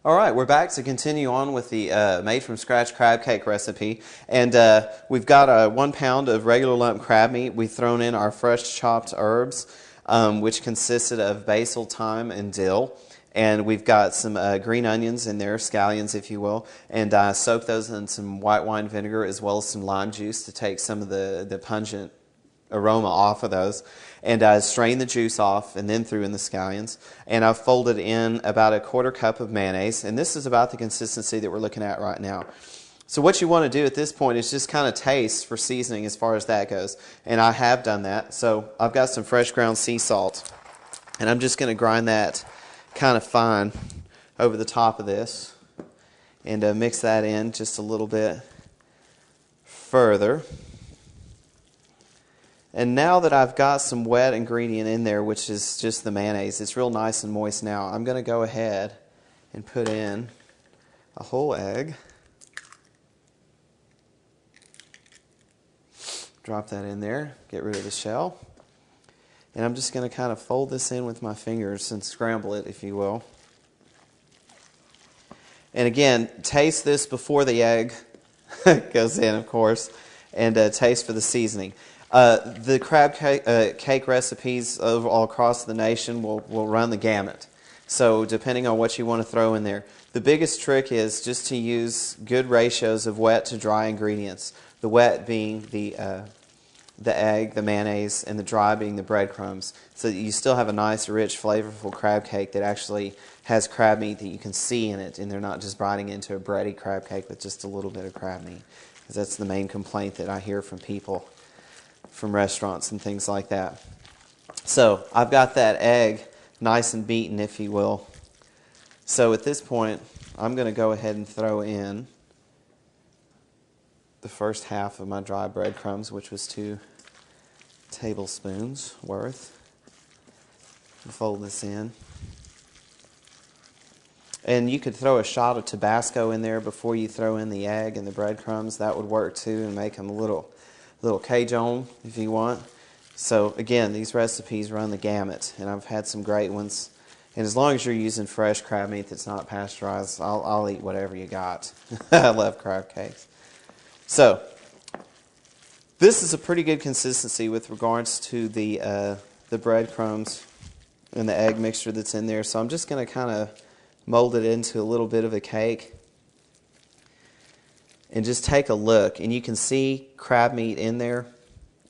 All right, we're back to continue on with the made-from-scratch crab cake recipe. And we've got 1 pound of regular lump crab meat. We've thrown in our fresh chopped herbs, which consisted of basil, thyme, and dill. And we've got some green onions in there, scallions if you will, and soaked those in some white wine vinegar as well as some lime juice to take some of the pungent aroma off of those. And I strained the juice off and then threw in the scallions. And I've folded in about a 1/4 cup of mayonnaise. And this is about the consistency that we're looking at right now. So what you want to do at this point is just kind of taste for seasoning as far as that goes. And I have done that. So I've got some fresh ground sea salt. And I'm just going to grind that kind of fine over the top of this. And mix that in just a little bit further. And now that I've got some wet ingredient in there, which is just the mayonnaise, it's real nice and moist now. I'm going to go ahead and put in a whole egg. Drop that in there, get rid of the shell. And I'm just going to kind of fold this in with my fingers and scramble it, if you will. And again, taste this before the egg goes in, of course, and taste for the seasoning. The crab cake recipes all across the nation will run the gamut. So depending on what you want to throw in there. The biggest trick is just to use good ratios of wet to dry ingredients. The wet being the egg, the mayonnaise, and the dry being the breadcrumbs. So that you still have a nice, rich, flavorful crab cake that actually has crab meat that you can see in it, and they're not just biting into a bready crab cake with just a little bit of crab meat. Because that's the main complaint that I hear from people from restaurants and things like that. So I've got that egg nice and beaten, if you will. So at this point, I'm going to go ahead and throw in the first half of my dry breadcrumbs, which was 2 tablespoons worth. Fold this in. And you could throw a shot of Tabasco in there before you throw in the egg and the breadcrumbs. That would work too and make them a little Cajun if you want. So again, these recipes run the gamut, and I've had some great ones. And as long as you're using fresh crab meat that's not pasteurized, I'll eat whatever you got. I love crab cakes. So this is a pretty good consistency with regards to the breadcrumbs and the egg mixture that's in there. So I'm just going to kind of mold it into a little bit of a cake. And just take a look, and you can see crab meat in there.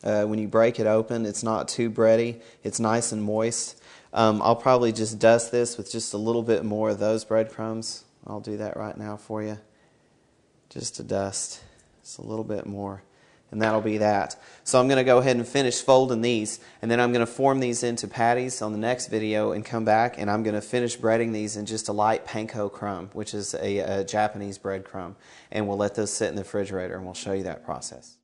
When you break it open, it's not too bready. It's nice and moist. I'll probably just dust this with just a little bit more of those breadcrumbs. I'll do that right now for you. Just a dust. Just a little bit more. And that'll be that. So I'm going to go ahead and finish folding these, and then I'm going to form these into patties on the next video and come back, and I'm going to finish breading these in just a light panko crumb, which is a Japanese bread crumb. And we'll let those sit in the refrigerator, and we'll show you that process.